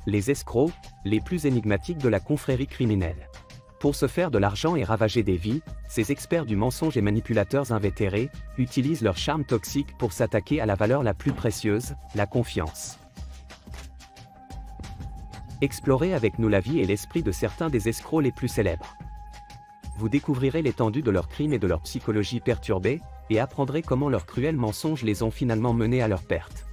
Les escrocs, les plus énigmatiques de la confrérie criminelle. Pour se faire de l'argent et ravager des vies, ces experts du mensonge et manipulateurs invétérés utilisent leur charme toxique pour s'attaquer à la valeur la plus précieuse, la confiance. Explorez avec nous la vie et l'esprit de certains des escrocs les plus célèbres. Vous découvrirez l'étendue de leurs crimes et de leur psychologie perturbée, et apprendrez comment leurs cruels mensonges les ont finalement menés à leur perte.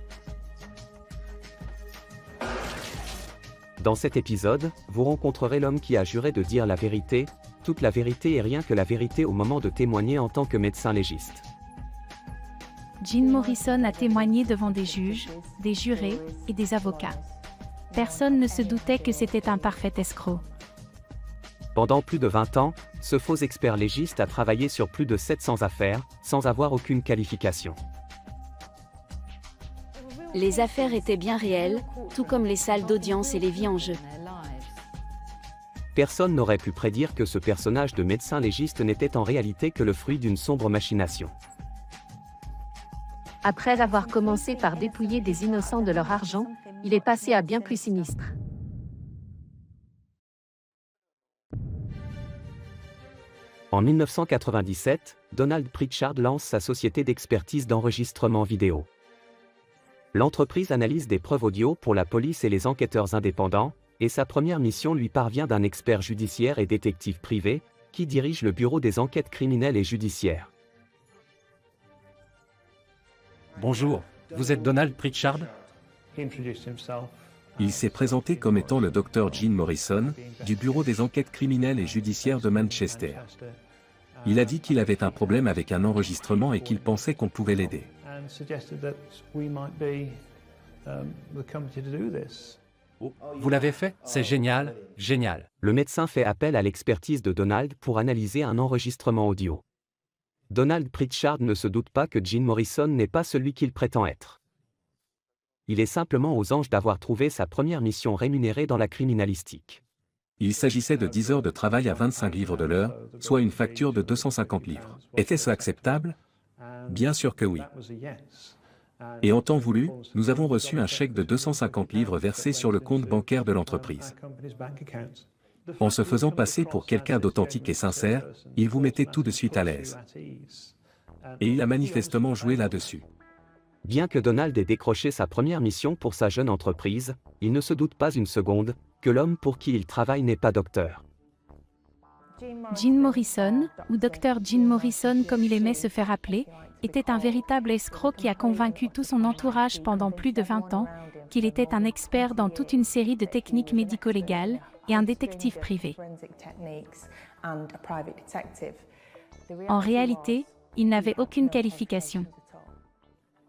Dans cet épisode, vous rencontrerez l'homme qui a juré de dire la vérité, toute la vérité et rien que la vérité au moment de témoigner en tant que médecin légiste. Jim Morrison a témoigné devant des juges, des jurés et des avocats. Personne ne se doutait que c'était un parfait escroc. Pendant plus de 20 ans, ce faux expert légiste a travaillé sur plus de 700 affaires, sans avoir aucune qualification. Les affaires étaient bien réelles, tout comme les salles d'audience et les vies en jeu. Personne n'aurait pu prédire que ce personnage de médecin légiste n'était en réalité que le fruit d'une sombre machination. Après avoir commencé par dépouiller des innocents de leur argent, il est passé à bien plus sinistre. En 1997, Donald Pritchard lance sa société d'expertise d'enregistrement vidéo. L'entreprise analyse des preuves audio pour la police et les enquêteurs indépendants, et sa première mission lui parvient d'un expert judiciaire et détective privé, qui dirige le bureau des enquêtes criminelles et judiciaires. Bonjour, vous êtes Donald Pritchard? Il s'est présenté comme étant le Dr Jim Morrison, du Bureau des enquêtes criminelles et judiciaires de Manchester. Il a dit qu'il avait un problème avec un enregistrement et qu'il pensait qu'on pouvait l'aider. Vous l'avez fait? C'est génial, génial. Le médecin fait appel à l'expertise de Donald pour analyser un enregistrement audio. Donald Pritchard ne se doute pas que Jim Morrison n'est pas celui qu'il prétend être. Il est simplement aux anges d'avoir trouvé sa première mission rémunérée dans la criminalistique. Il s'agissait de 10 heures de travail à 25 livres de l'heure, soit une facture de 250 livres. Était-ce acceptable? Bien sûr que oui. Et en temps voulu, nous avons reçu un chèque de 250 livres versé sur le compte bancaire de l'entreprise. En se faisant passer pour quelqu'un d'authentique et sincère, il vous mettait tout de suite à l'aise. Et il a manifestement joué là-dessus. Bien que Donald ait décroché sa première mission pour sa jeune entreprise, il ne se doute pas une seconde que l'homme pour qui il travaille n'est pas docteur. Jim Morrison, ou Dr Jim Morrison comme il aimait se faire appeler, était un véritable escroc qui a convaincu tout son entourage pendant plus de 20 ans qu'il était un expert dans toute une série de techniques médico-légales et un détective privé. En réalité, il n'avait aucune qualification.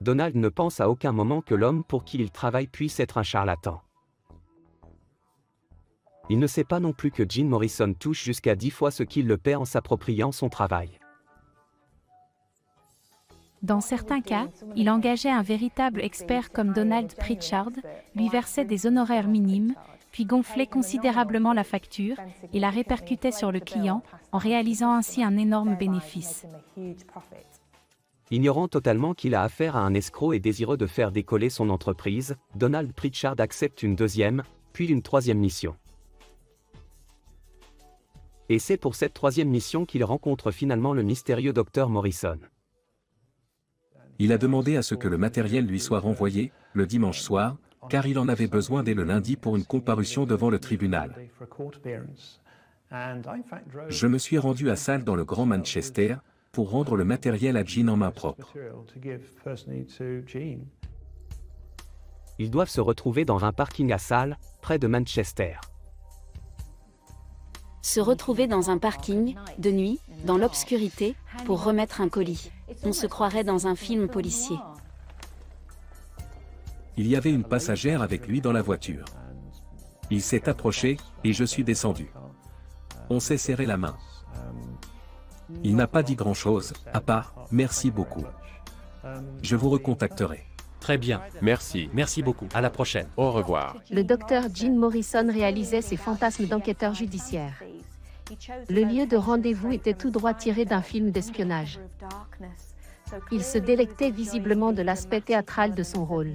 Donald ne pense à aucun moment que l'homme pour qui il travaille puisse être un charlatan. Il ne sait pas non plus que Jim Morrison touche jusqu'à 10 fois ce qu'il le paie en s'appropriant son travail. Dans certains cas, il engageait un véritable expert comme Donald Pritchard, lui versait des honoraires minimes, puis gonflait considérablement la facture et la répercutait sur le client, en réalisant ainsi un énorme bénéfice. Ignorant totalement qu'il a affaire à un escroc et désireux de faire décoller son entreprise, Donald Pritchard accepte une deuxième, puis une troisième mission. Et c'est pour cette troisième mission qu'il rencontre finalement le mystérieux Dr Morrison. Il a demandé à ce que le matériel lui soit renvoyé, le dimanche soir, car il en avait besoin dès le lundi pour une comparution devant le tribunal. Je me suis rendu à Salle dans le Grand Manchester, pour rendre le matériel à Jim en main propre. Ils doivent se retrouver dans un parking à Salle, près de Manchester. Se retrouver dans un parking, de nuit, dans l'obscurité, pour remettre un colis. On se croirait dans un film policier. Il y avait une passagère avec lui dans la voiture. Il s'est approché, et je suis descendu. On s'est serré la main. Il n'a pas dit grand-chose, à part « merci beaucoup ». Je vous recontacterai. Très bien, Merci. merci beaucoup, à la prochaine. Au revoir. Le docteur Jim Morrison réalisait ses fantasmes d'enquêteur judiciaire. Le lieu de rendez-vous était tout droit tiré d'un film d'espionnage. Il se délectait visiblement de l'aspect théâtral de son rôle.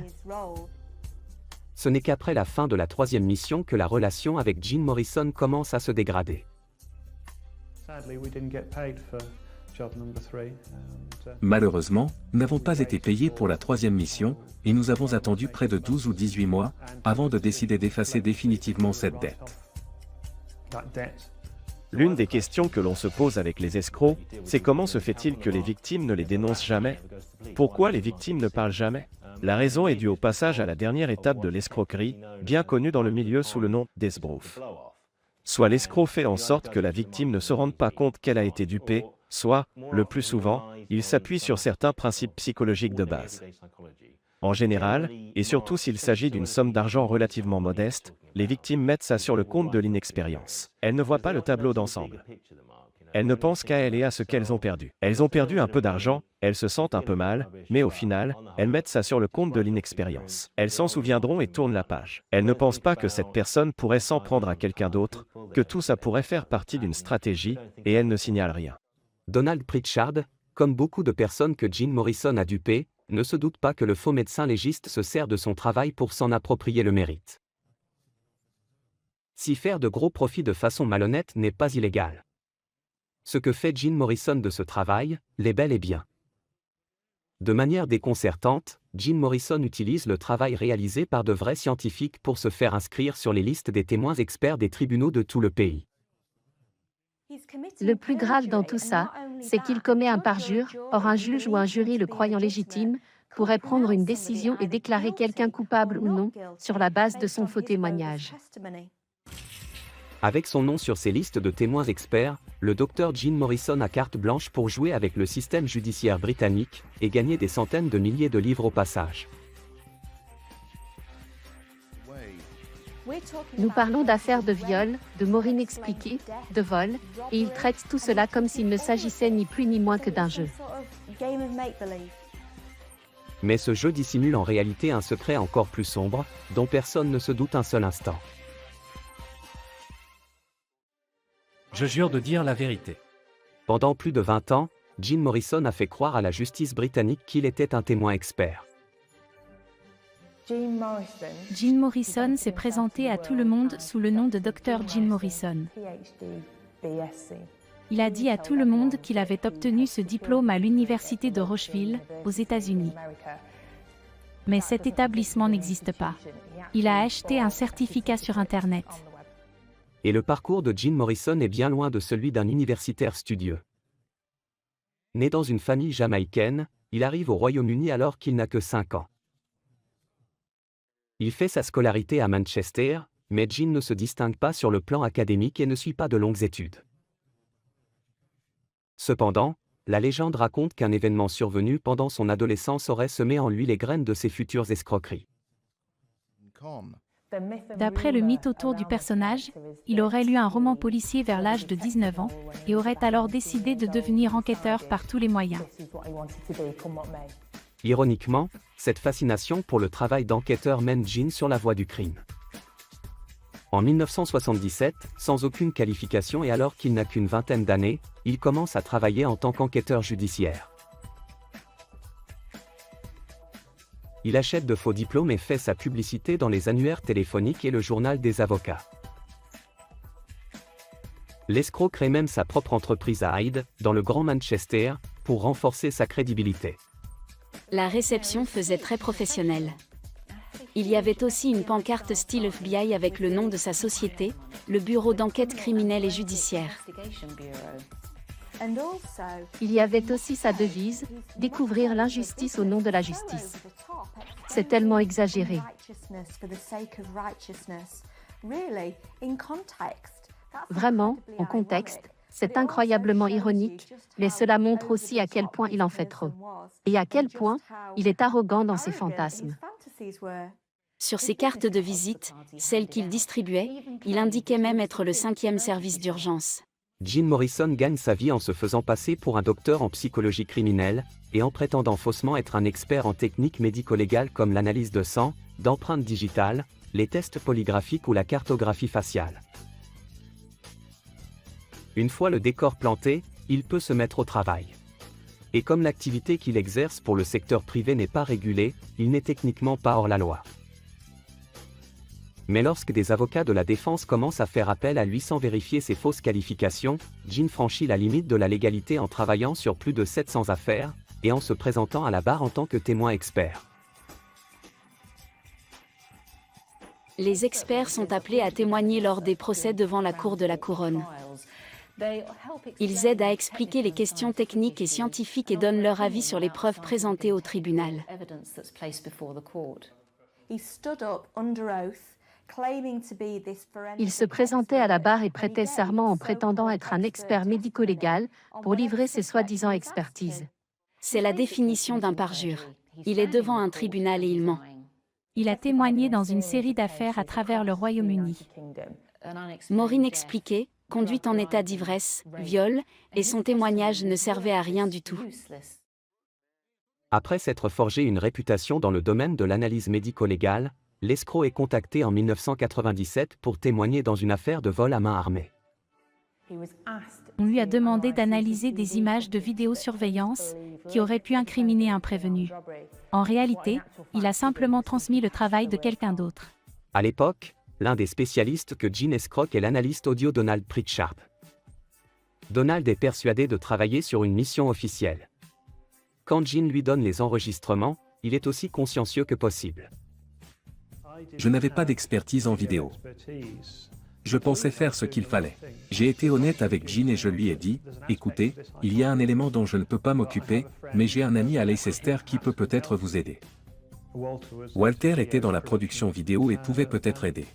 Ce n'est qu'après la fin de la troisième mission que la relation avec Jim Morrison commence à se dégrader. Malheureusement, nous n'avons pas été payés pour la troisième mission, et nous avons attendu près de 12 ou 18 mois, avant de décider d'effacer définitivement cette dette. L'une des questions que l'on se pose avec les escrocs, c'est comment se fait-il que les victimes ne les dénoncent jamais? Pourquoi les victimes ne parlent jamais? La raison est due au passage à la dernière étape de l'escroquerie, bien connue dans le milieu sous le nom d'esbrouf. Soit l'escroc fait en sorte que la victime ne se rende pas compte qu'elle a été dupée, soit, le plus souvent, il s'appuie sur certains principes psychologiques de base. En général, et surtout s'il s'agit d'une somme d'argent relativement modeste, les victimes mettent ça sur le compte de l'inexpérience. Elles ne voient pas le tableau d'ensemble. Elles ne pensent qu'à elles et à ce qu'elles ont perdu. Elles ont perdu un peu d'argent, elles se sentent un peu mal, mais au final, elles mettent ça sur le compte de l'inexpérience. Elles s'en souviendront et tournent la page. Elles ne pensent pas que cette personne pourrait s'en prendre à quelqu'un d'autre, que tout ça pourrait faire partie d'une stratégie, et elles ne signalent rien. Donald Pritchard, comme beaucoup de personnes que Jim Morrison a dupées, ne se doute pas que le faux médecin légiste se sert de son travail pour s'en approprier le mérite. Si faire de gros profits de façon malhonnête n'est pas illégal. Ce que fait Jim Morrison de ce travail, l'est bel et bien. De manière déconcertante, Jim Morrison utilise le travail réalisé par de vrais scientifiques pour se faire inscrire sur les listes des témoins experts des tribunaux de tout le pays. Le plus grave dans tout ça, c'est qu'il commet un parjure, or un juge ou un jury le croyant légitime pourrait prendre une décision et déclarer quelqu'un coupable ou non sur la base de son faux témoignage. Avec son nom sur ces listes de témoins experts, le docteur Jim Morrison a carte blanche pour jouer avec le système judiciaire britannique et gagner des centaines de milliers de livres au passage. Nous parlons d'affaires de viol, de mots inexpliqués, de vol, et il traite tout cela comme s'il ne s'agissait ni plus ni moins que d'un jeu. Mais ce jeu dissimule en réalité un secret encore plus sombre, dont personne ne se doute un seul instant. Je jure de dire la vérité. Pendant plus de 20 ans, Jim Morrison a fait croire à la justice britannique qu'il était un témoin expert. Jim Morrison s'est présenté à tout le monde sous le nom de Dr Jim Morrison. Il a dit à tout le monde qu'il avait obtenu ce diplôme à l'université de Rocheville, aux États-Unis. Mais cet établissement n'existe pas. Il a acheté un certificat sur Internet. Et le parcours de Jim Morrison est bien loin de celui d'un universitaire studieux. Né dans une famille jamaïcaine, il arrive au Royaume-Uni alors qu'il n'a que 5 ans. Il fait sa scolarité à Manchester, mais Jim ne se distingue pas sur le plan académique et ne suit pas de longues études. Cependant, la légende raconte qu'un événement survenu pendant son adolescence aurait semé en lui les graines de ses futures escroqueries. D'après le mythe autour du personnage, il aurait lu un roman policier vers l'âge de 19 ans et aurait alors décidé de devenir enquêteur par tous les moyens. Ironiquement, cette fascination pour le travail d'enquêteur mène Jim sur la voie du crime. En 1977, sans aucune qualification et alors qu'il n'a qu'une vingtaine d'années, il commence à travailler en tant qu'enquêteur judiciaire. Il achète de faux diplômes et fait sa publicité dans les annuaires téléphoniques et le journal des avocats. L'escroc crée même sa propre entreprise à Hyde, dans le Grand Manchester, pour renforcer sa crédibilité. La réception faisait très professionnelle. Il y avait aussi une pancarte style FBI avec le nom de sa société, le Bureau d'enquête criminelle et judiciaire. Il y avait aussi sa devise, découvrir l'injustice au nom de la justice. C'est tellement exagéré. Vraiment, en contexte, c'est incroyablement ironique, mais cela montre aussi à quel point il en fait trop. Et à quel point il est arrogant dans ses fantasmes. Sur ses cartes de visite, celles qu'il distribuait, il indiquait même être le 5e service d'urgence. Jim Morrison gagne sa vie en se faisant passer pour un docteur en psychologie criminelle, et en prétendant faussement être un expert en techniques médico-légales comme l'analyse de sang, d'empreintes digitales, les tests polygraphiques ou la cartographie faciale. Une fois le décor planté, il peut se mettre au travail. Et comme l'activité qu'il exerce pour le secteur privé n'est pas régulée, il n'est techniquement pas hors la loi. Mais lorsque des avocats de la défense commencent à faire appel à lui sans vérifier ses fausses qualifications, Jean franchit la limite de la légalité en travaillant sur plus de 700 affaires, et en se présentant à la barre en tant que témoin expert. Les experts sont appelés à témoigner lors des procès devant la Cour de la Couronne. Ils aident à expliquer les questions techniques et scientifiques et donnent leur avis sur les preuves présentées au tribunal. Il se présentait à la barre et prêtait serment en prétendant être un expert médico-légal pour livrer ses soi-disant expertises. C'est la définition d'un parjure. Il est devant un tribunal et il ment. Il a témoigné dans une série d'affaires à travers le Royaume-Uni. Maureen expliquait, conduite en état d'ivresse, viol, et son témoignage ne servait à rien du tout. Après s'être forgé une réputation dans le domaine de l'analyse médico-légale, l'escroc est contacté en 1997 pour témoigner dans une affaire de vol à main armée. On lui a demandé d'analyser des images de vidéosurveillance qui auraient pu incriminer un prévenu. En réalité, il a simplement transmis le travail de quelqu'un d'autre. À l'époque, l'un des spécialistes que Jean escroque est l'analyste audio Donald Pritchard. Donald est persuadé de travailler sur une mission officielle. Quand Jean lui donne les enregistrements, il est aussi consciencieux que possible. Je n'avais pas d'expertise en vidéo. Je pensais faire ce qu'il fallait. J'ai été honnête avec Jean et je lui ai dit, écoutez, il y a un élément dont je ne peux pas m'occuper, mais j'ai un ami à Leicester qui peut peut-être vous aider. Walter était dans la production vidéo et pouvait peut-être aider.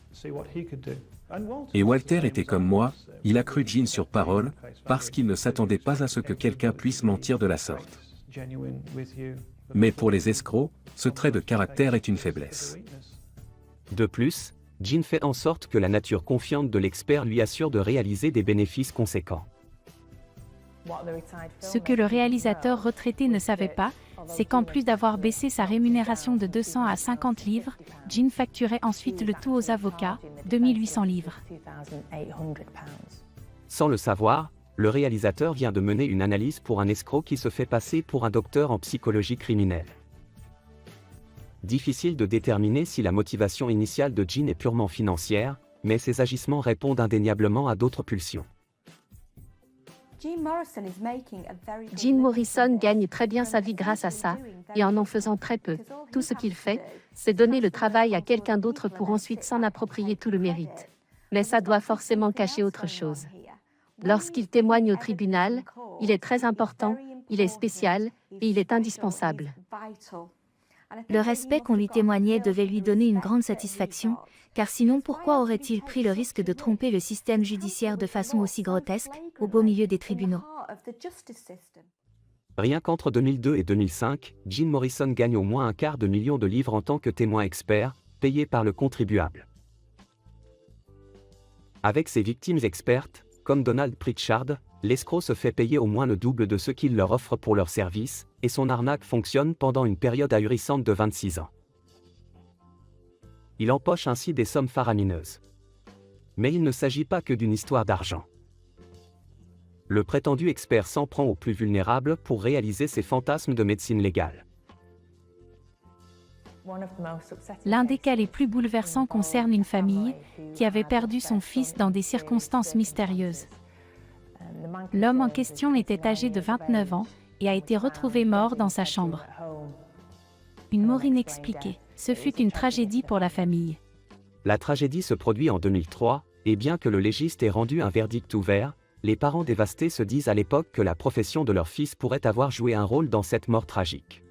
Et Walter était comme moi, il a cru Jean sur parole, parce qu'il ne s'attendait pas à ce que quelqu'un puisse mentir de la sorte. Mais pour les escrocs, ce trait de caractère est une faiblesse. De plus, Jean fait en sorte que la nature confiante de l'expert lui assure de réaliser des bénéfices conséquents. Ce que le réalisateur retraité ne savait pas, c'est qu'en plus d'avoir baissé sa rémunération de 200 à 50 livres, Jean facturait ensuite le tout aux avocats, 2800 livres. Sans le savoir, le réalisateur vient de mener une analyse pour un escroc qui se fait passer pour un docteur en psychologie criminelle. Difficile de déterminer si la motivation initiale de Jean est purement financière, mais ses agissements répondent indéniablement à d'autres pulsions. Jim Morrison gagne très bien sa vie grâce à ça, et en faisant très peu. Tout ce qu'il fait, c'est donner le travail à quelqu'un d'autre pour ensuite s'en approprier tout le mérite. Mais ça doit forcément cacher autre chose. Lorsqu'il témoigne au tribunal, il est très important, il est spécial, et il est indispensable. Le respect qu'on lui témoignait devait lui donner une grande satisfaction, car sinon pourquoi aurait-il pris le risque de tromper le système judiciaire de façon aussi grotesque, au beau milieu des tribunaux? Rien qu'entre 2002 et 2005, Jean Morrison gagne au moins $250 000 en tant que témoin expert, payé par le contribuable. Avec ses victimes expertes, comme Donald Pritchard, l'escroc se fait payer au moins le double de ce qu'il leur offre pour leurs services, et son arnaque fonctionne pendant une période ahurissante de 26 ans. Il empoche ainsi des sommes faramineuses. Mais il ne s'agit pas que d'une histoire d'argent. Le prétendu expert s'en prend aux plus vulnérables pour réaliser ses fantasmes de médecine légale. L'un des cas les plus bouleversants concerne une famille qui avait perdu son fils dans des circonstances mystérieuses. L'homme en question était âgé de 29 ans et a été retrouvé mort dans sa chambre. Une Maureen expliquait, ce fut une tragédie pour la famille. La tragédie se produit en 2003, et bien que le légiste ait rendu un verdict ouvert, les parents dévastés se disent à l'époque que la profession de leur fils pourrait avoir joué un rôle dans cette mort tragique.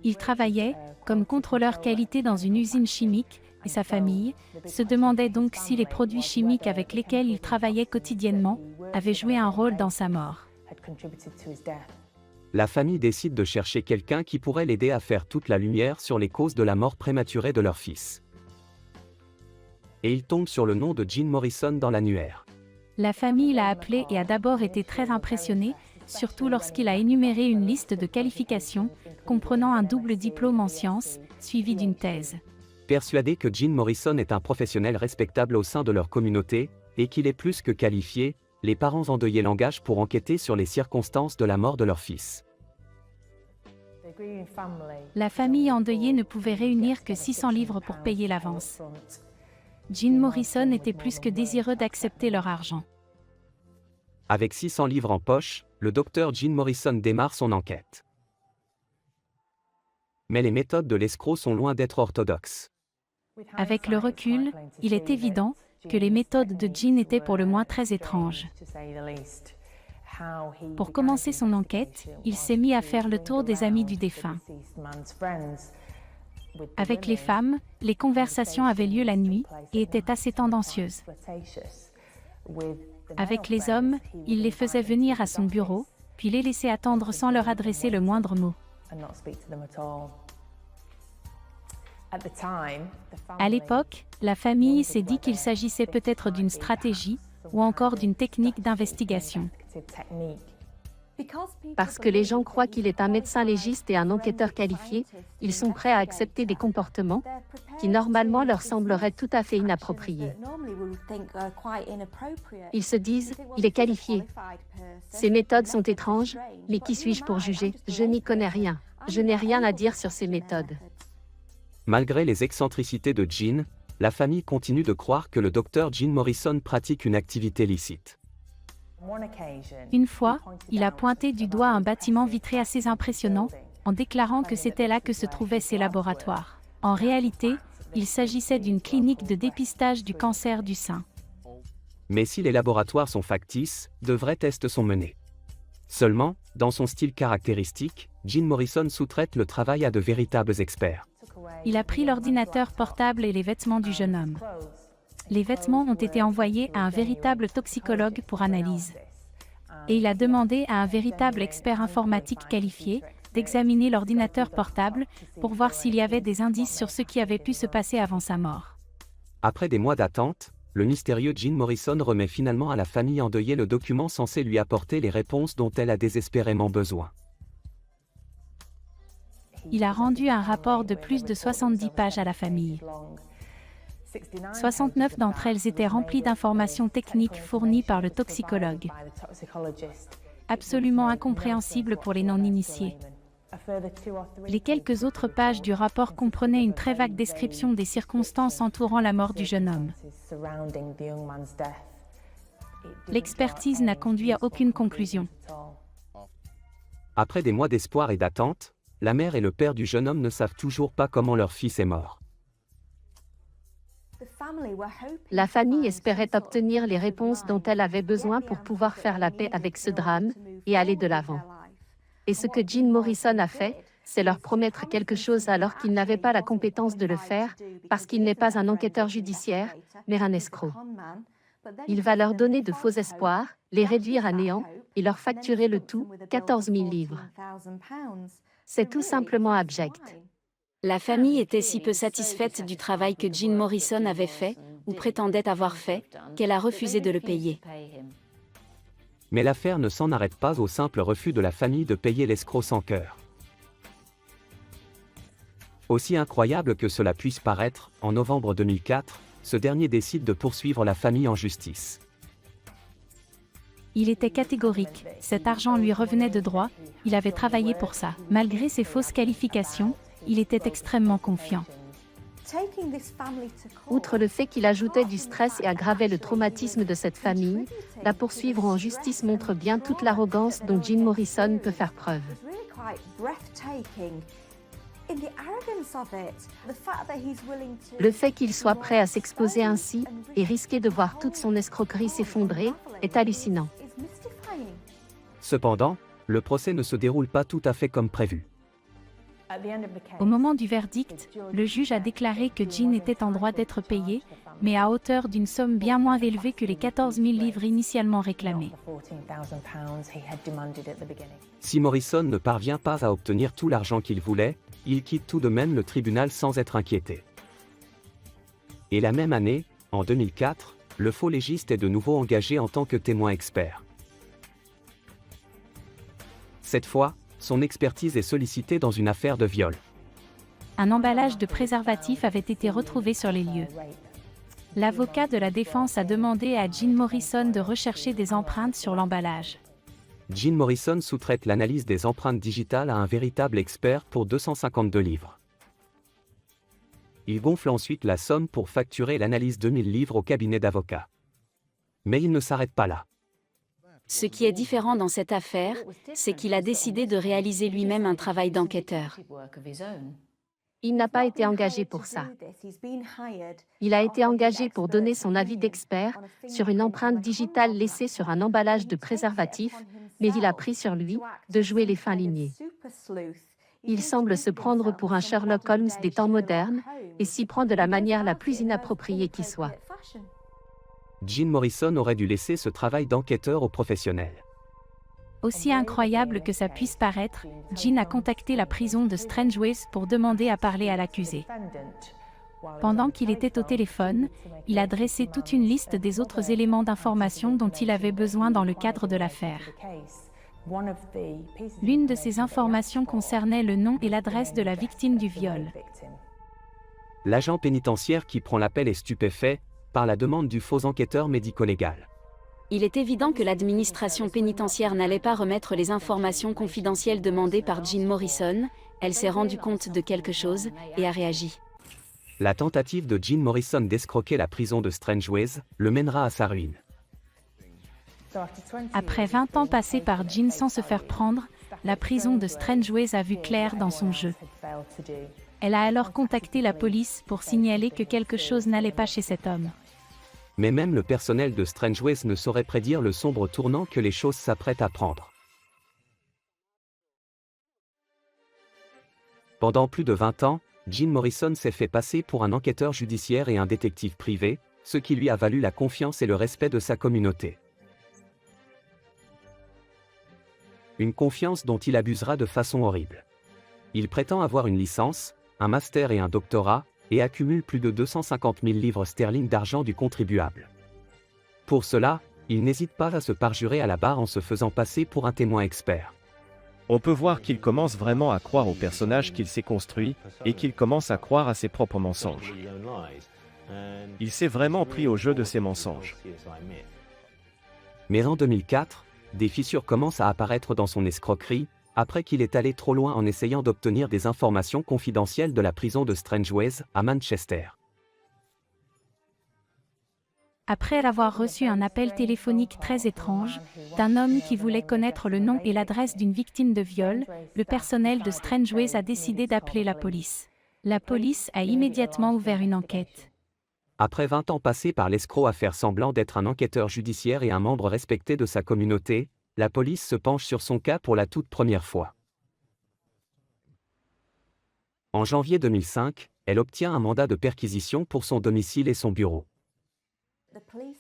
Il travaillait comme contrôleur qualité dans une usine chimique, et sa famille se demandait donc si les produits chimiques avec lesquels il travaillait quotidiennement avaient joué un rôle dans sa mort. La famille décide de chercher quelqu'un qui pourrait l'aider à faire toute la lumière sur les causes de la mort prématurée de leur fils. Et il tombe sur le nom de Jean Morrison dans l'annuaire. La famille l'a appelé et a d'abord été très impressionnée, surtout lorsqu'il a énuméré une liste de qualifications, comprenant un double diplôme en sciences, suivi d'une thèse. Persuadé que Jean Morrison est un professionnel respectable au sein de leur communauté, et qu'il est plus que qualifié, les parents endeuillés l'engagent pour enquêter sur les circonstances de la mort de leur fils. La famille endeuillée ne pouvait réunir que 600 livres pour payer l'avance. Jim Morrison était plus que désireux d'accepter leur argent. Avec 600 livres en poche, le docteur Jim Morrison démarre son enquête. Mais les méthodes de l'escroc sont loin d'être orthodoxes. Avec le recul, il est évident que les méthodes de Jim étaient pour le moins très étranges. Pour commencer son enquête, il s'est mis à faire le tour des amis du défunt. Avec les femmes, les conversations avaient lieu la nuit et étaient assez tendancieuses. Avec les hommes, il les faisait venir à son bureau, puis les laissait attendre sans leur adresser le moindre mot. À l'époque, la famille s'est dit qu'il s'agissait peut-être d'une stratégie ou encore d'une technique d'investigation. Parce que les gens croient qu'il est un médecin légiste et un enquêteur qualifié, ils sont prêts à accepter des comportements qui normalement leur sembleraient tout à fait inappropriés. Ils se disent, il est qualifié. Ses méthodes sont étranges, mais qui suis-je pour juger? Je n'y connais rien. Je n'ai rien à dire sur ses méthodes. Malgré les excentricités de Jim, la famille continue de croire que le docteur Jim Morrison pratique une activité licite. Une fois, il a pointé du doigt un bâtiment vitré assez impressionnant, en déclarant que c'était là que se trouvaient ses laboratoires. En réalité, il s'agissait d'une clinique de dépistage du cancer du sein. Mais si les laboratoires sont factices, de vrais tests sont menés. Seulement, dans son style caractéristique, Jim Morrison sous-traite le travail à de véritables experts. Il a pris l'ordinateur portable et les vêtements du jeune homme. Les vêtements ont été envoyés à un véritable toxicologue pour analyse. Et il a demandé à un véritable expert informatique qualifié d'examiner l'ordinateur portable pour voir s'il y avait des indices sur ce qui avait pu se passer avant sa mort. Après des mois d'attente, le mystérieux Jim Morrison remet finalement à la famille endeuillée le document censé lui apporter les réponses dont elle a désespérément besoin. Il a rendu un rapport de plus de 70 pages à la famille. 69 d'entre elles étaient remplies d'informations techniques fournies par le toxicologue. Absolument incompréhensible pour les non-initiés. Les quelques autres pages du rapport comprenaient une très vague description des circonstances entourant la mort du jeune homme. L'expertise n'a conduit à aucune conclusion. Après des mois d'espoir et d'attente, la mère et le père du jeune homme ne savent toujours pas comment leur fils est mort. La famille espérait obtenir les réponses dont elle avait besoin pour pouvoir faire la paix avec ce drame et aller de l'avant. Et ce que Jim Morrison a fait, c'est leur promettre quelque chose alors qu'il n'avait pas la compétence de le faire, parce qu'il n'est pas un enquêteur judiciaire, mais un escroc. Il va leur donner de faux espoirs, les réduire à néant et leur facturer le tout, 14 000 livres. C'est tout simplement abject. La famille était si peu satisfaite du travail que Jim Morrison avait fait, ou prétendait avoir fait, qu'elle a refusé de le payer. Mais l'affaire ne s'en arrête pas au simple refus de la famille de payer l'escroc sans cœur. Aussi incroyable que cela puisse paraître, en novembre 2004, ce dernier décide de poursuivre la famille en justice. Il était catégorique, cet argent lui revenait de droit, il avait travaillé pour ça. Malgré ses fausses qualifications, il était extrêmement confiant. Outre le fait qu'il ajoutait du stress et aggravait le traumatisme de cette famille, la poursuivre en justice montre bien toute l'arrogance dont Jim Morrison peut faire preuve. Le fait qu'il soit prêt à s'exposer ainsi et risquer de voir toute son escroquerie s'effondrer est hallucinant. Cependant, le procès ne se déroule pas tout à fait comme prévu. Au moment du verdict, le juge a déclaré que Jim était en droit d'être payé, mais à hauteur d'une somme bien moins élevée que les 14 000 livres initialement réclamés. Si Morrison ne parvient pas à obtenir tout l'argent qu'il voulait, il quitte tout de même le tribunal sans être inquiété. Et la même année, en 2004, le faux légiste est de nouveau engagé en tant que témoin expert. Cette fois, son expertise est sollicitée dans une affaire de viol. Un emballage de préservatifs avait été retrouvé sur les lieux. L'avocat de la défense a demandé à Jim Morrison de rechercher des empreintes sur l'emballage. Jim Morrison sous-traite l'analyse des empreintes digitales à un véritable expert pour 252 livres. Il gonfle ensuite la somme pour facturer l'analyse 2000 livres au cabinet d'avocats. Mais il ne s'arrête pas là. Ce qui est différent dans cette affaire, c'est qu'il a décidé de réaliser lui-même un travail d'enquêteur. Il n'a pas été engagé pour ça. Il a été engagé pour donner son avis d'expert sur une empreinte digitale laissée sur un emballage de préservatif, mais il a pris sur lui de jouer les fins lignées. Il semble se prendre pour un Sherlock Holmes des temps modernes et s'y prend de la manière la plus inappropriée qui soit. Jim Morrison aurait dû laisser ce travail d'enquêteur aux professionnels. Aussi incroyable que ça puisse paraître, Jim a contacté la prison de Strangeways pour demander à parler à l'accusé. Pendant qu'il était au téléphone, il a dressé toute une liste des autres éléments d'information dont il avait besoin dans le cadre de l'affaire. L'une de ces informations concernait le nom et l'adresse de la victime du viol. L'agent pénitentiaire qui prend l'appel est stupéfait par la demande du faux enquêteur médico-légal. Il est évident que l'administration pénitentiaire n'allait pas remettre les informations confidentielles demandées par Jim Morrison. Elle s'est rendue compte de quelque chose et a réagi. La tentative de Jim Morrison d'escroquer la prison de Strangeways le mènera à sa ruine. Après 20 ans passés par Jim sans se faire prendre, la prison de Strangeways a vu clair dans son jeu. Elle a alors contacté la police pour signaler que quelque chose n'allait pas chez cet homme. Mais même le personnel de Strangeways ne saurait prédire le sombre tournant que les choses s'apprêtent à prendre. Pendant plus de 20 ans, Jim Morrison s'est fait passer pour un enquêteur judiciaire et un détective privé, ce qui lui a valu la confiance et le respect de sa communauté. Une confiance dont il abusera de façon horrible. Il prétend avoir une licence, un master et un doctorat, et accumule plus de 250 000 livres sterling d'argent du contribuable. Pour cela, il n'hésite pas à se parjurer à la barre en se faisant passer pour un témoin expert. On peut voir qu'il commence vraiment à croire au personnage qu'il s'est construit, et qu'il commence à croire à ses propres mensonges. Il s'est vraiment pris au jeu de ses mensonges. Mais en 2004, des fissures commencent à apparaître dans son escroquerie, après qu'il est allé trop loin en essayant d'obtenir des informations confidentielles de la prison de Strangeways, à Manchester. Après avoir reçu un appel téléphonique très étrange, d'un homme qui voulait connaître le nom et l'adresse d'une victime de viol, le personnel de Strangeways a décidé d'appeler la police. La police a immédiatement ouvert une enquête. Après 20 ans passés par l'escroc à faire semblant d'être un enquêteur judiciaire et un membre respecté de sa communauté, la police se penche sur son cas pour la toute première fois. En janvier 2005, elle obtient un mandat de perquisition pour son domicile et son bureau.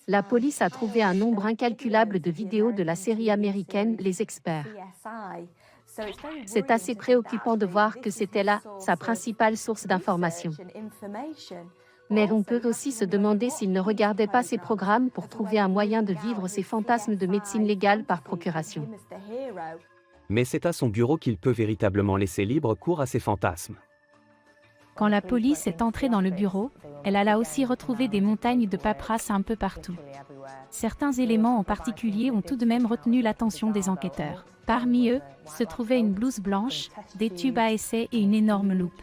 La police a trouvé un nombre incalculable de vidéos de la série américaine Les Experts. C'est assez préoccupant de voir que c'était là sa principale source d'information. Mais on peut aussi se demander s'il ne regardait pas ces programmes pour trouver un moyen de vivre ses fantasmes de médecine légale par procuration. Mais c'est à son bureau qu'il peut véritablement laisser libre cours à ses fantasmes. Quand la police est entrée dans le bureau, elle a là aussi retrouvé des montagnes de paperasse un peu partout. Certains éléments en particulier ont tout de même retenu l'attention des enquêteurs. Parmi eux, se trouvait une blouse blanche, des tubes à essai et une énorme loupe.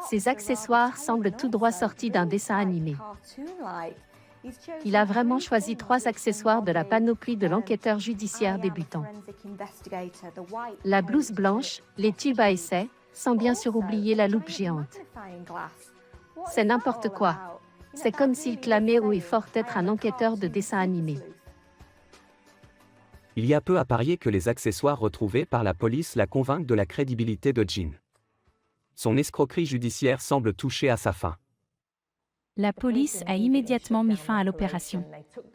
Ces accessoires semblent tout droit sortis d'un dessin animé. Il a vraiment choisi 3 accessoires de la panoplie de l'enquêteur judiciaire débutant. La blouse blanche, les tubes à essai, sans bien sûr oublier la loupe géante. C'est n'importe quoi. C'est comme s'il clamait haut et fort être un enquêteur de dessin animé. Il y a peu à parier que les accessoires retrouvés par la police la convainquent de la crédibilité de Jim. Son escroquerie judiciaire semble toucher à sa fin. La police a immédiatement mis fin à l'opération.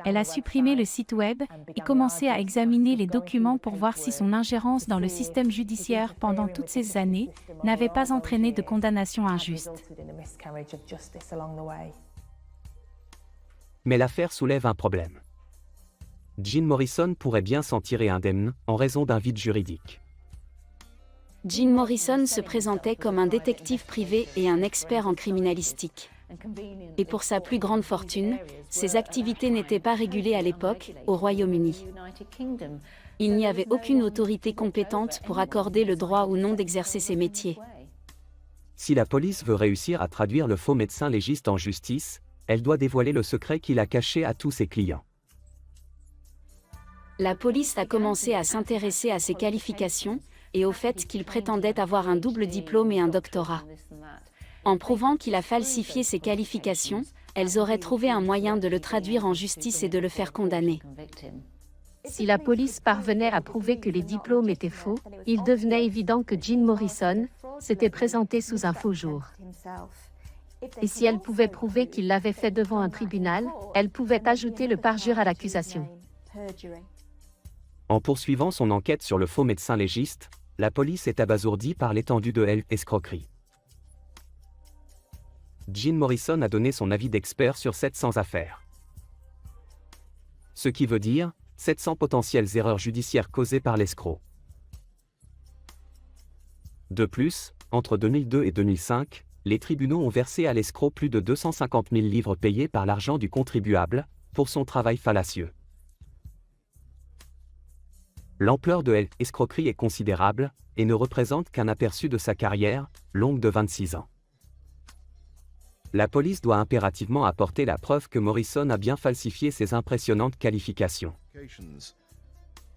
Elle a supprimé le site web et commencé à examiner les documents pour voir si son ingérence dans le système judiciaire pendant toutes ces années n'avait pas entraîné de condamnation injuste. Mais l'affaire soulève un problème. Jim Morrison pourrait bien s'en tirer indemne en raison d'un vide juridique. Jim Morrison se présentait comme un détective privé et un expert en criminalistique. Et pour sa plus grande fortune, ses activités n'étaient pas régulées à l'époque, au Royaume-Uni. Il n'y avait aucune autorité compétente pour accorder le droit ou non d'exercer ces métiers. Si la police veut réussir à traduire le faux médecin légiste en justice, elle doit dévoiler le secret qu'il a caché à tous ses clients. La police a commencé à s'intéresser à ses qualifications et au fait qu'il prétendait avoir un double diplôme et un doctorat. En prouvant qu'il a falsifié ses qualifications, elles auraient trouvé un moyen de le traduire en justice et de le faire condamner. Si la police parvenait à prouver que les diplômes étaient faux, il devenait évident que Jim Morrison s'était présenté sous un faux jour. Et si elle pouvait prouver qu'il l'avait fait devant un tribunal, elle pouvait ajouter le parjure à l'accusation. En poursuivant son enquête sur le faux médecin légiste, la police est abasourdie par l'étendue de l'escroquerie. Jim Morrison a donné son avis d'expert sur 700 affaires. Ce qui veut dire 700 potentielles erreurs judiciaires causées par l'escroc. De plus, entre 2002 et 2005, les tribunaux ont versé à l'escroc plus de 250 000 livres payés par l'argent du contribuable, pour son travail fallacieux. L'ampleur de l'escroquerie est considérable, et ne représente qu'un aperçu de sa carrière, longue de 26 ans. La police doit impérativement apporter la preuve que Morrison a bien falsifié ses impressionnantes qualifications.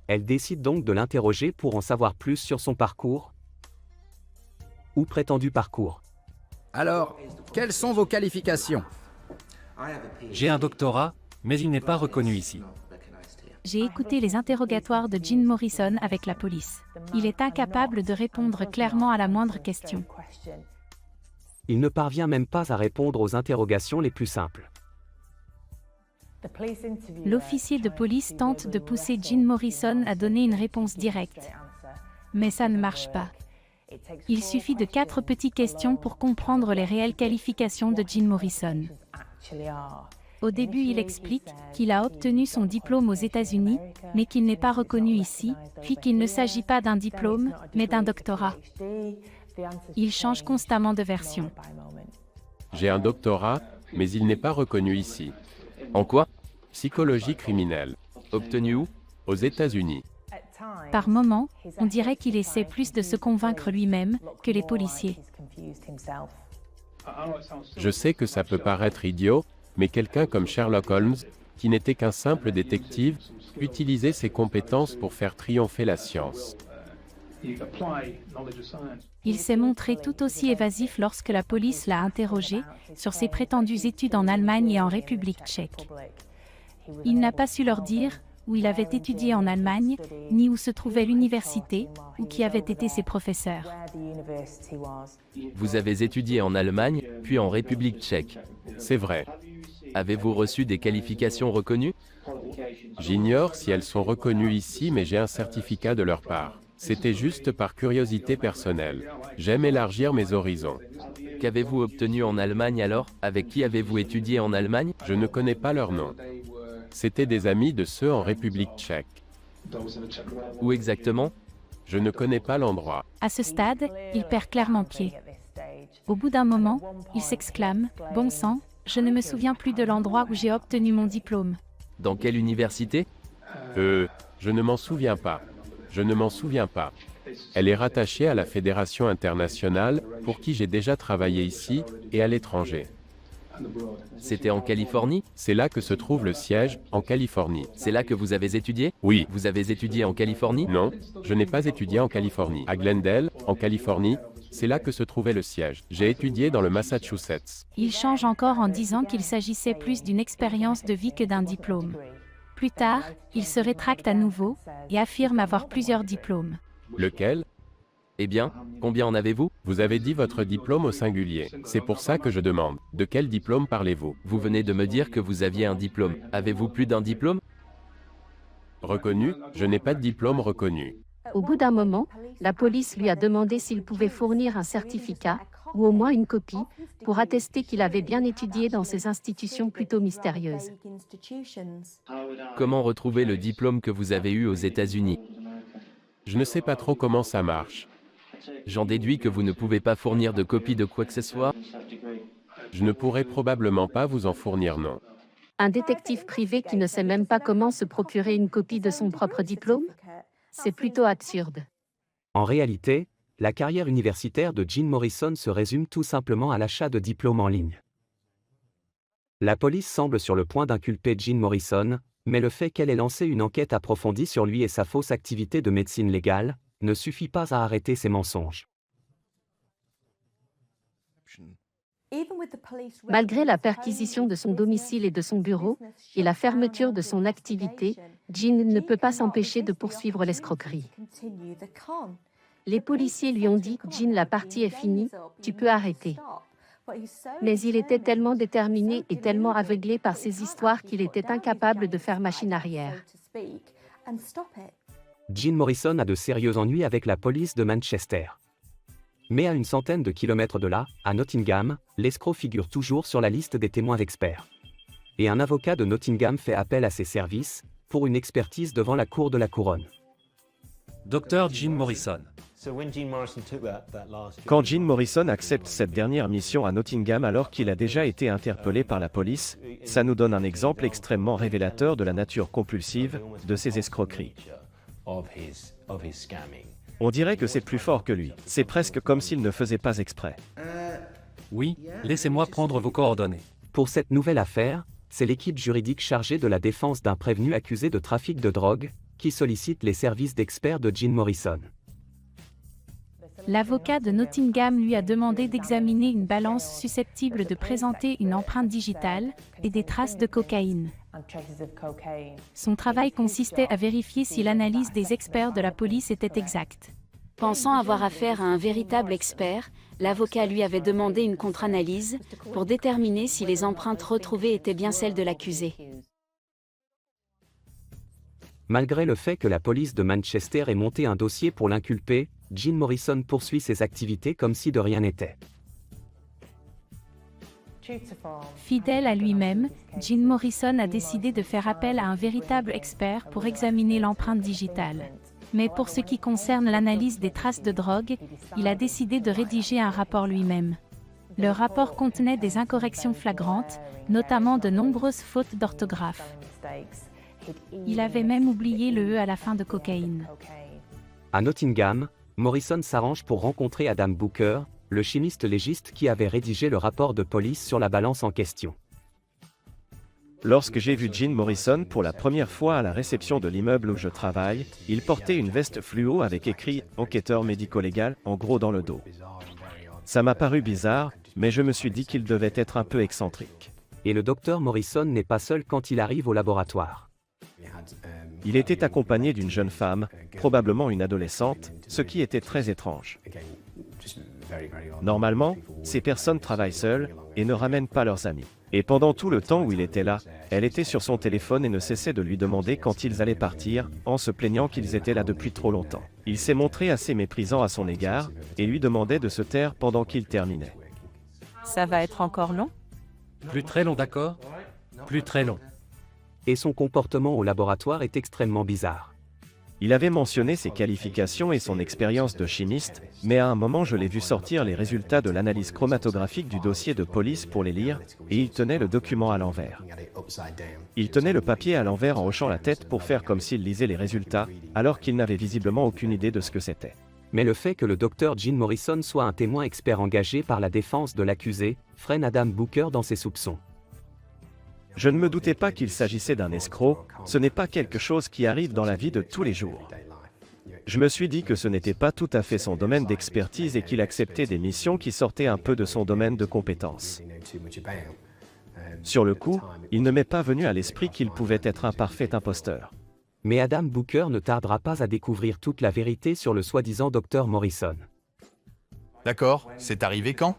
Elle décide donc de l'interroger pour en savoir plus sur son parcours, ou prétendu parcours. Alors, quelles sont vos qualifications? J'ai un doctorat, mais il n'est pas reconnu ici. J'ai écouté les interrogatoires de Jim Morrison avec la police. Il est incapable de répondre clairement à la moindre question. Il ne parvient même pas à répondre aux interrogations les plus simples. L'officier de police tente de pousser Jim Morrison à donner une réponse directe. Mais ça ne marche pas. Il suffit de 4 petites questions pour comprendre les réelles qualifications de Jim Morrison. Au début, il explique qu'il a obtenu son diplôme aux États-Unis, mais qu'il n'est pas reconnu ici, puis qu'il ne s'agit pas d'un diplôme, mais d'un doctorat. Il change constamment de version. J'ai un doctorat, mais il n'est pas reconnu ici. En quoi? Psychologie criminelle. Obtenu où? Aux États-Unis. Par moments, on dirait qu'il essaie plus de se convaincre lui-même que les policiers. Je sais que ça peut paraître idiot, mais quelqu'un comme Sherlock Holmes, qui n'était qu'un simple détective, utilisait ses compétences pour faire triompher la science. Il s'est montré tout aussi évasif lorsque la police l'a interrogé sur ses prétendues études en Allemagne et en République tchèque. Il n'a pas su leur dire où il avait étudié en Allemagne, ni où se trouvait l'université, ou qui avaient été ses professeurs. Vous avez étudié en Allemagne, puis en République tchèque. C'est vrai. Avez-vous reçu des qualifications reconnues? J'ignore si elles sont reconnues ici, mais j'ai un certificat de leur part. C'était juste par curiosité personnelle. J'aime élargir mes horizons. Qu'avez-vous obtenu en Allemagne alors? Avec qui avez-vous étudié en Allemagne? Je ne connais pas leur nom. C'étaient des amis de ceux en République tchèque. Où exactement? Je ne connais pas l'endroit. À ce stade, il perd clairement pied. Au bout d'un moment, il s'exclame « Bon sang, je ne me souviens plus de l'endroit où j'ai obtenu mon diplôme. » Dans quelle université? Je ne m'en souviens pas. Je ne m'en souviens pas. Elle est rattachée à la Fédération internationale, pour qui j'ai déjà travaillé ici, et à l'étranger. C'était en Californie? C'est là que se trouve le siège, en Californie. C'est là que vous avez étudié? Oui. Vous avez étudié en Californie? Non, je n'ai pas étudié en Californie. À Glendale, en Californie, c'est là que se trouvait le siège. J'ai étudié dans le Massachusetts. Il change encore en disant qu'il s'agissait plus d'une expérience de vie que d'un diplôme. Plus tard, il se rétracte à nouveau et affirme avoir plusieurs diplômes. Lequel? Eh bien, combien en avez-vous? Vous avez dit votre diplôme au singulier. C'est pour ça que je demande. De quel diplôme parlez-vous? Vous venez de me dire que vous aviez un diplôme. Avez-vous plus d'un diplôme? Reconnu? Je n'ai pas de diplôme reconnu. Au bout d'un moment, la police lui a demandé s'il pouvait fournir un certificat, ou au moins une copie, pour attester qu'il avait bien étudié dans ces institutions plutôt mystérieuses. Comment retrouver le diplôme que vous avez eu aux États-Unis? Je ne sais pas trop comment ça marche. J'en déduis que vous ne pouvez pas fournir de copie de quoi que ce soit? Je ne pourrai probablement pas vous en fournir, non. Un détective privé qui ne sait même pas comment se procurer une copie de son propre diplôme? C'est plutôt absurde. En réalité, la carrière universitaire de Jim Morrison se résume tout simplement à l'achat de diplômes en ligne. La police semble sur le point d'inculper Jim Morrison, mais le fait qu'elle ait lancé une enquête approfondie sur lui et sa fausse activité de médecine légale ne suffit pas à arrêter ses mensonges. Malgré la perquisition de son domicile et de son bureau, et la fermeture de son activité, Jim ne peut pas s'empêcher de poursuivre l'escroquerie. Les policiers lui ont dit « Jim, la partie est finie, tu peux arrêter ». Mais il était tellement déterminé et tellement aveuglé par ces histoires qu'il était incapable de faire machine arrière. Jim Morrison a de sérieux ennuis avec la police de Manchester. Mais à une centaine de kilomètres de là, à Nottingham, l'escroc figure toujours sur la liste des témoins experts. Et un avocat de Nottingham fait appel à ses services pour une expertise devant la Cour de la Couronne. Dr Jim Morrison. Quand Jim Morrison accepte cette dernière mission à Nottingham alors qu'il a déjà été interpellé par la police, ça nous donne un exemple extrêmement révélateur de la nature compulsive de ces escroqueries. On dirait que c'est plus fort que lui. C'est presque comme s'il ne faisait pas exprès. Oui, laissez-moi prendre vos coordonnées. Pour cette nouvelle affaire, c'est l'équipe juridique chargée de la défense d'un prévenu accusé de trafic de drogue qui sollicite les services d'experts de Jim Morrison. L'avocat de Nottingham lui a demandé d'examiner une balance susceptible de présenter une empreinte digitale et des traces de cocaïne. Son travail consistait à vérifier si l'analyse des experts de la police était exacte. Pensant avoir affaire à un véritable expert, l'avocat lui avait demandé une contre-analyse pour déterminer si les empreintes retrouvées étaient bien celles de l'accusé. Malgré le fait que la police de Manchester ait monté un dossier pour l'inculper, Jim Morrison poursuit ses activités comme si de rien n'était. Fidèle à lui-même, Jim Morrison a décidé de faire appel à un véritable expert pour examiner l'empreinte digitale. Mais pour ce qui concerne l'analyse des traces de drogue, il a décidé de rédiger un rapport lui-même. Le rapport contenait des incorrections flagrantes, notamment de nombreuses fautes d'orthographe. Il avait même oublié le E à la fin de cocaïne. À Nottingham, Morrison s'arrange pour rencontrer Adam Booker, le chimiste légiste qui avait rédigé le rapport de police sur la balance en question. Lorsque j'ai vu Jim Morrison pour la première fois à la réception de l'immeuble où je travaille, il portait une veste fluo avec écrit « enquêteur médico-légal » en gros dans le dos. Ça m'a paru bizarre, mais je me suis dit qu'il devait être un peu excentrique. Et le docteur Morrison n'est pas seul quand il arrive au laboratoire. Il était accompagné d'une jeune femme, probablement une adolescente, ce qui était très étrange. Normalement, ces personnes travaillent seules et ne ramènent pas leurs amis. Et pendant tout le temps où il était là, elle était sur son téléphone et ne cessait de lui demander quand ils allaient partir, en se plaignant qu'ils étaient là depuis trop longtemps. Il s'est montré assez méprisant à son égard, et lui demandait de se taire pendant qu'il terminait. Ça va être encore long? Plus très long, d'accord? Plus très long. Et son comportement au laboratoire est extrêmement bizarre. Il avait mentionné ses qualifications et son expérience de chimiste, mais à un moment je l'ai vu sortir les résultats de l'analyse chromatographique du dossier de police pour les lire, et il tenait le document à l'envers. Il tenait le papier à l'envers en hochant la tête pour faire comme s'il lisait les résultats, alors qu'il n'avait visiblement aucune idée de ce que c'était. Mais le fait que le docteur Jim Morrison soit un témoin expert engagé par la défense de l'accusé, freine Adam Booker dans ses soupçons. Je ne me doutais pas qu'il s'agissait d'un escroc, ce n'est pas quelque chose qui arrive dans la vie de tous les jours. Je me suis dit que ce n'était pas tout à fait son domaine d'expertise et qu'il acceptait des missions qui sortaient un peu de son domaine de compétence. Sur le coup, il ne m'est pas venu à l'esprit qu'il pouvait être un parfait imposteur. Mais Adam Booker ne tardera pas à découvrir toute la vérité sur le soi-disant docteur Morrison. D'accord, c'est arrivé quand ?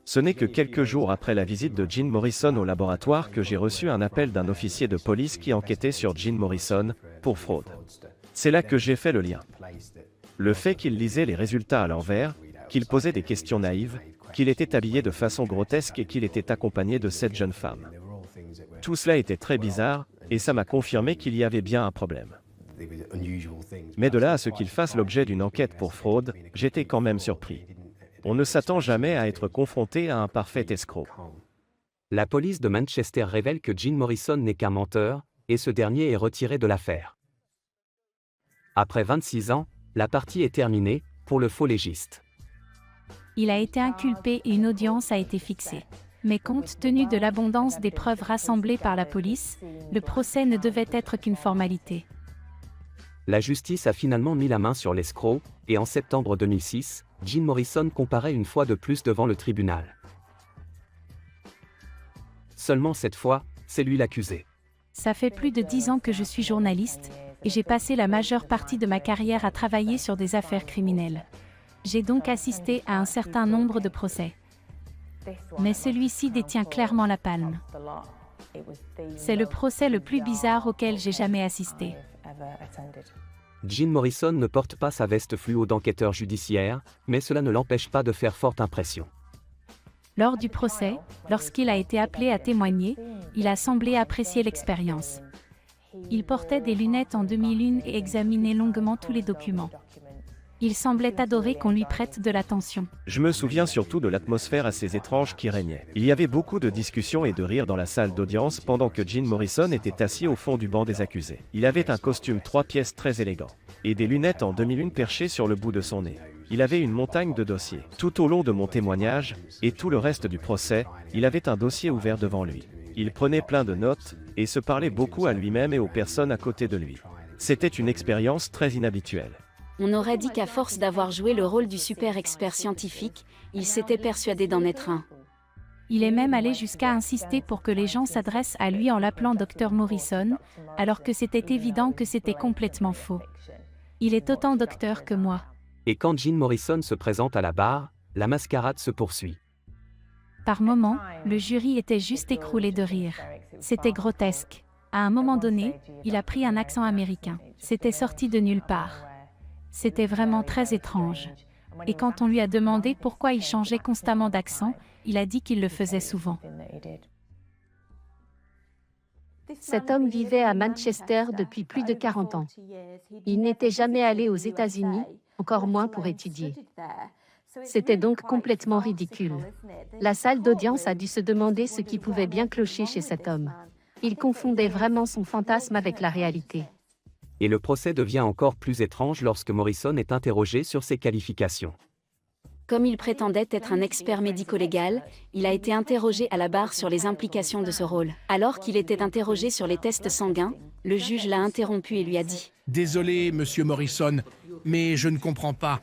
Ce n'est que quelques jours après la visite de Jim Morrison au laboratoire que j'ai reçu un appel d'un officier de police qui enquêtait sur Jim Morrison pour fraude. C'est là que j'ai fait le lien. Le fait qu'il lisait les résultats à l'envers, qu'il posait des questions naïves, qu'il était habillé de façon grotesque et qu'il était accompagné de cette jeune femme. Tout cela était très bizarre, et ça m'a confirmé qu'il y avait bien un problème. Mais de là à ce qu'il fasse l'objet d'une enquête pour fraude, j'étais quand même surpris. On ne s'attend jamais à être confronté à un parfait escroc. La police de Manchester révèle que Jim Morrison n'est qu'un menteur, et ce dernier est retiré de l'affaire. Après 26 ans, la partie est terminée, pour le faux légiste. Il a été inculpé et une audience a été fixée. Mais compte tenu de l'abondance des preuves rassemblées par la police, le procès ne devait être qu'une formalité. La justice a finalement mis la main sur l'escroc, et en septembre 2006, Jim Morrison comparaît une fois de plus devant le tribunal. Seulement cette fois, c'est lui l'accusé. Ça fait plus de 10 ans que je suis journaliste, et j'ai passé la majeure partie de ma carrière à travailler sur des affaires criminelles. J'ai donc assisté à un certain nombre de procès. Mais celui-ci détient clairement la palme. C'est le procès le plus bizarre auquel j'ai jamais assisté. Jim Morrison ne porte pas sa veste fluo d'enquêteur judiciaire, mais cela ne l'empêche pas de faire forte impression. Lors du procès, lorsqu'il a été appelé à témoigner, il a semblé apprécier l'expérience. Il portait des lunettes en demi-lune et examinait longuement tous les documents. Il semblait adorer qu'on lui prête de l'attention. Je me souviens surtout de l'atmosphère assez étrange qui régnait. Il y avait beaucoup de discussions et de rires dans la salle d'audience pendant que Jim Morrison était assis au fond du banc des accusés. Il avait un costume 3 pièces très élégant et des lunettes en demi-lune perchées sur le bout de son nez. Il avait une montagne de dossiers. Tout au long de mon témoignage, et tout le reste du procès, il avait un dossier ouvert devant lui. Il prenait plein de notes, et se parlait beaucoup à lui-même et aux personnes à côté de lui. C'était une expérience très inhabituelle. On aurait dit qu'à force d'avoir joué le rôle du super expert scientifique, il s'était persuadé d'en être un. Il est même allé jusqu'à insister pour que les gens s'adressent à lui en l'appelant Dr Morrison, alors que c'était évident que c'était complètement faux. Il est autant docteur que moi. Et quand Jim Morrison se présente à la barre, la mascarade se poursuit. Par moments, le jury était juste écroulé de rire. C'était grotesque. À un moment donné, il a pris un accent américain. C'était sorti de nulle part. C'était vraiment très étrange. Et quand on lui a demandé pourquoi il changeait constamment d'accent, il a dit qu'il le faisait souvent. Cet homme vivait à Manchester depuis plus de 40 ans. Il n'était jamais allé aux États-Unis, encore moins pour étudier. C'était donc complètement ridicule. La salle d'audience a dû se demander ce qui pouvait bien clocher chez cet homme. Il confondait vraiment son fantasme avec la réalité. Et le procès devient encore plus étrange lorsque Morrison est interrogé sur ses qualifications. Comme il prétendait être un expert médico-légal, il a été interrogé à la barre sur les implications de ce rôle. Alors qu'il était interrogé sur les tests sanguins, le juge l'a interrompu et lui a dit « Désolé, monsieur Morrison, mais je ne comprends pas. »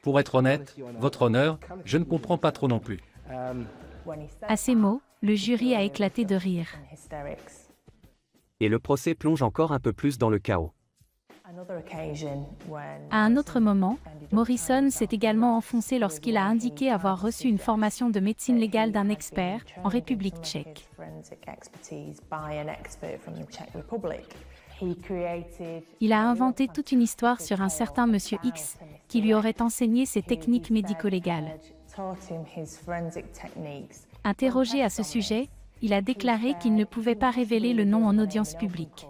Pour être honnête, votre honneur, je ne comprends pas trop non plus. À ces mots, le jury a éclaté de rire. Et le procès plonge encore un peu plus dans le chaos. À un autre moment, Morrison s'est également enfoncé lorsqu'il a indiqué avoir reçu une formation de médecine légale d'un expert en République tchèque. Il a inventé toute une histoire sur un certain Monsieur X qui lui aurait enseigné ses techniques médico-légales. Interrogé à ce sujet, il a déclaré qu'il ne pouvait pas révéler le nom en audience publique.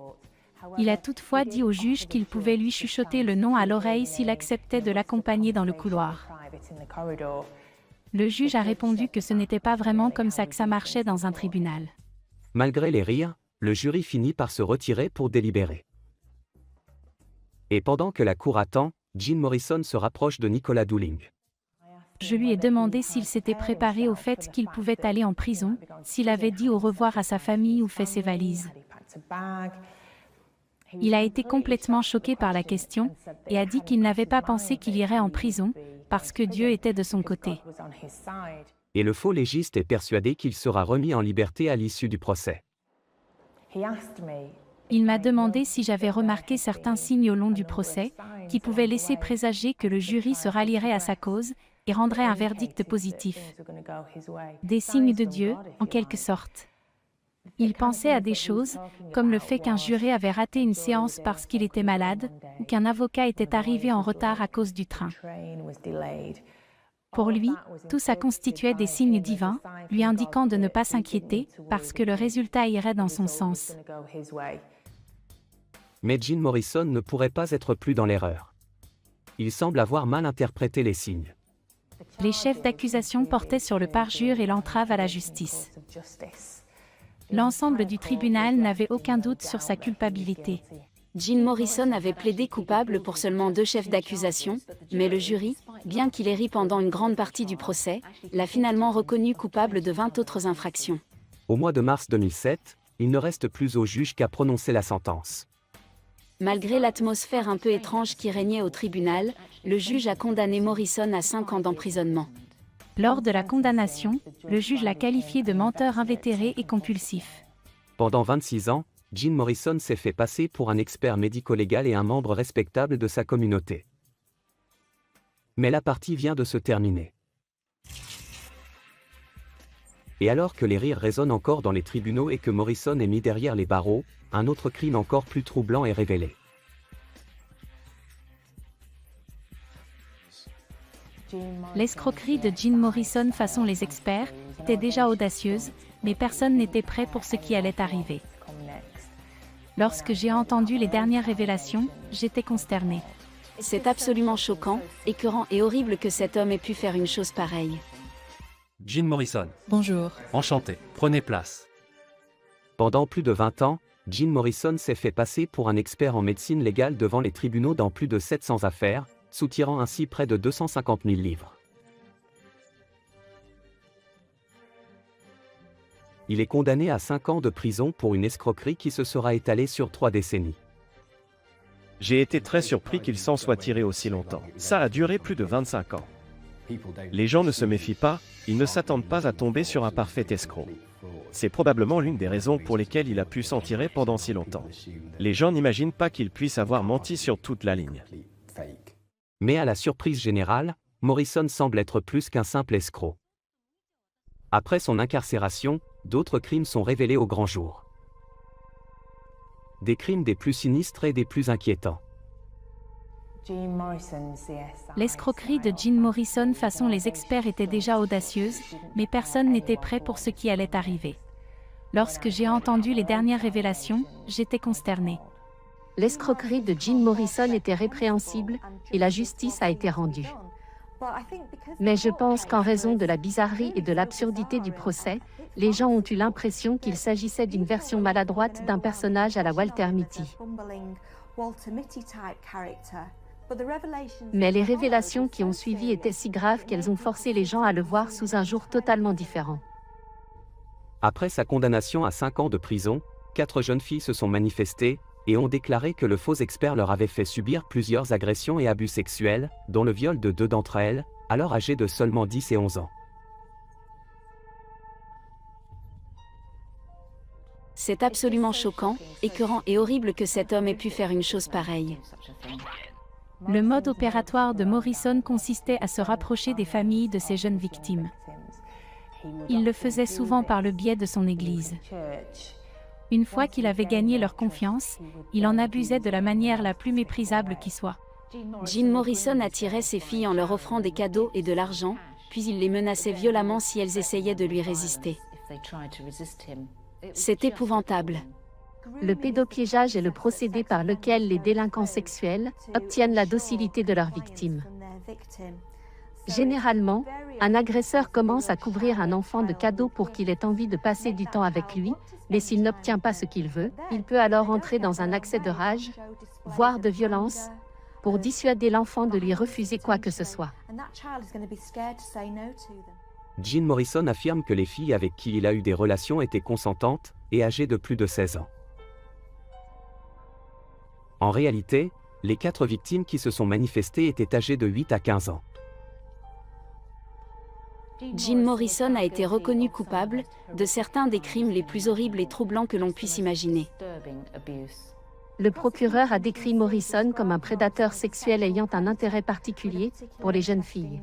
Il a toutefois dit au juge qu'il pouvait lui chuchoter le nom à l'oreille s'il acceptait de l'accompagner dans le couloir. Le juge a répondu que ce n'était pas vraiment comme ça que ça marchait dans un tribunal. Malgré les rires, le jury finit par se retirer pour délibérer. Et pendant que la cour attend, Jim Morrison se rapproche de Nicolas Dooling. Je lui ai demandé s'il s'était préparé au fait qu'il pouvait aller en prison, s'il avait dit au revoir à sa famille ou fait ses valises. Il a été complètement choqué par la question et a dit qu'il n'avait pas pensé qu'il irait en prison parce que Dieu était de son côté. Et le faux légiste est persuadé qu'il sera remis en liberté à l'issue du procès. Il m'a demandé si j'avais remarqué certains signes au long du procès qui pouvaient laisser présager que le jury se rallierait à sa cause et rendrait un verdict positif. Des signes de Dieu, en quelque sorte. Il pensait à des choses, comme le fait qu'un juré avait raté une séance parce qu'il était malade, ou qu'un avocat était arrivé en retard à cause du train. Pour lui, tout ça constituait des signes divins, lui indiquant de ne pas s'inquiéter, parce que le résultat irait dans son sens. Mais Jim Morrison ne pourrait pas être plus dans l'erreur. Il semble avoir mal interprété les signes. Les chefs d'accusation portaient sur le parjure et l'entrave à la justice. L'ensemble du tribunal n'avait aucun doute sur sa culpabilité. Jim Morrison avait plaidé coupable pour seulement 2 chefs d'accusation, mais le jury, bien qu'il ait ri pendant une grande partie du procès, l'a finalement reconnu coupable de 20 autres infractions. Au mois de mars 2007, il ne reste plus au juge qu'à prononcer la sentence. Malgré l'atmosphère un peu étrange qui régnait au tribunal, le juge a condamné Morrison à 5 ans d'emprisonnement. Lors de la condamnation, le juge l'a qualifié de menteur invétéré et compulsif. Pendant 26 ans, Jim Morrison s'est fait passer pour un expert médico-légal et un membre respectable de sa communauté. Mais la partie vient de se terminer. Et alors que les rires résonnent encore dans les tribunaux et que Morrison est mis derrière les barreaux, un autre crime encore plus troublant est révélé. L'escroquerie de Jim Morrison façon les experts était déjà audacieuse, mais personne n'était prêt pour ce qui allait arriver. Lorsque j'ai entendu les dernières révélations, j'étais consternée. C'est absolument choquant, écœurant et horrible que cet homme ait pu faire une chose pareille. Jim Morrison. Bonjour. Enchanté. Prenez place. Pendant plus de 20 ans, Jim Morrison s'est fait passer pour un expert en médecine légale devant les tribunaux dans plus de 700 affaires, soutirant ainsi près de 250 000 livres. Il est condamné à 5 ans de prison pour une escroquerie qui se sera étalée sur 3 décennies. J'ai été très surpris qu'il s'en soit tiré aussi longtemps. Ça a duré plus de 25 ans. Les gens ne se méfient pas, ils ne s'attendent pas à tomber sur un parfait escroc. C'est probablement l'une des raisons pour lesquelles il a pu s'en tirer pendant si longtemps. Les gens n'imaginent pas qu'il puisse avoir menti sur toute la ligne. Mais à la surprise générale, Morrison semble être plus qu'un simple escroc. Après son incarcération, d'autres crimes sont révélés au grand jour. Des crimes des plus sinistres et des plus inquiétants. L'escroquerie de Jim Morrison façon les experts était déjà audacieuse, mais personne n'était prêt pour ce qui allait arriver. Lorsque j'ai entendu les dernières révélations, j'étais consternée. L'escroquerie de Jim Morrison était répréhensible et la justice a été rendue. Mais je pense qu'en raison de la bizarrerie et de l'absurdité du procès, les gens ont eu l'impression qu'il s'agissait d'une version maladroite d'un personnage à la Walter Mitty. Mais les révélations qui ont suivi étaient si graves qu'elles ont forcé les gens à le voir sous un jour totalement différent. Après sa condamnation à 5 ans de prison, 4 jeunes filles se sont manifestées et ont déclaré que le faux expert leur avait fait subir plusieurs agressions et abus sexuels, dont le viol de 2 d'entre elles, alors âgées de seulement 10 et 11 ans. C'est absolument choquant, écœurant et horrible que cet homme ait pu faire une chose pareille. Le mode opératoire de Morrison consistait à se rapprocher des familles de ces jeunes victimes. Il le faisait souvent par le biais de son église. Une fois qu'il avait gagné leur confiance, il en abusait de la manière la plus méprisable qui soit. Jim Morrison attirait ses filles en leur offrant des cadeaux et de l'argent, puis il les menaçait violemment si elles essayaient de lui résister. C'est épouvantable. Le pédopiégeage est le procédé par lequel les délinquants sexuels obtiennent la docilité de leurs victimes. Généralement, un agresseur commence à couvrir un enfant de cadeaux pour qu'il ait envie de passer du temps avec lui, mais s'il n'obtient pas ce qu'il veut, il peut alors entrer dans un accès de rage, voire de violence, pour dissuader l'enfant de lui refuser quoi que ce soit. Jim Morrison affirme que les filles avec qui il a eu des relations étaient consentantes et âgées de plus de 16 ans. En réalité, les 4 victimes qui se sont manifestées étaient âgées de 8 à 15 ans. Jim Morrison a été reconnu coupable de certains des crimes les plus horribles et troublants que l'on puisse imaginer. Le procureur a décrit Morrison comme un prédateur sexuel ayant un intérêt particulier pour les jeunes filles.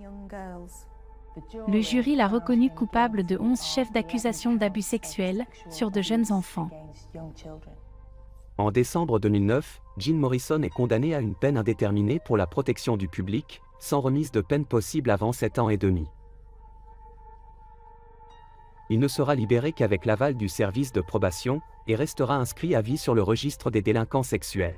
Le jury l'a reconnu coupable de 11 chefs d'accusation d'abus sexuels sur de jeunes enfants. En décembre 2009, Jim Morrison est condamné à une peine indéterminée pour la protection du public, sans remise de peine possible avant 7 ans et demi. Il ne sera libéré qu'avec l'aval du service de probation et restera inscrit à vie sur le registre des délinquants sexuels.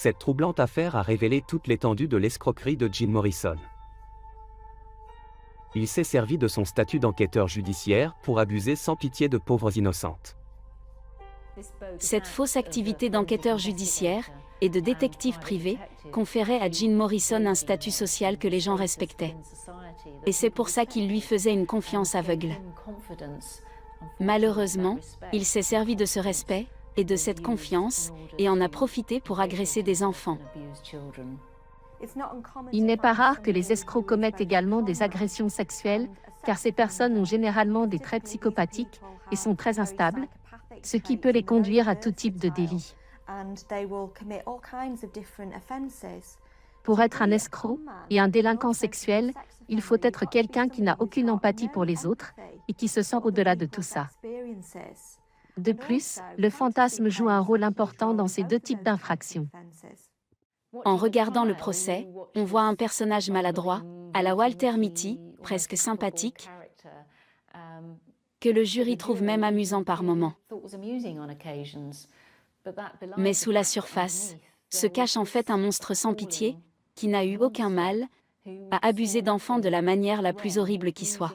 Cette troublante affaire a révélé toute l'étendue de l'escroquerie de Jim Morrison. Il s'est servi de son statut d'enquêteur judiciaire pour abuser sans pitié de pauvres innocentes. Cette fausse activité d'enquêteur judiciaire et de détective privé conférait à Jim Morrison un statut social que les gens respectaient. Et c'est pour ça qu'il lui faisait une confiance aveugle. Malheureusement, il s'est servi de ce respect et de cette confiance et en a profité pour agresser des enfants. Il n'est pas rare que les escrocs commettent également des agressions sexuelles, car ces personnes ont généralement des traits psychopathiques et sont très instables, ce qui peut les conduire à tout type de délit. Pour être un escroc et un délinquant sexuel, il faut être quelqu'un qui n'a aucune empathie pour les autres et qui se sent au-delà de tout ça. De plus, le fantasme joue un rôle important dans ces deux types d'infractions. En regardant le procès, on voit un personnage maladroit, à la Walter Mitty, presque sympathique, que le jury trouve même amusant par moments. Mais sous la surface, se cache en fait un monstre sans pitié, qui n'a eu aucun mal à abuser d'enfants de la manière la plus horrible qui soit.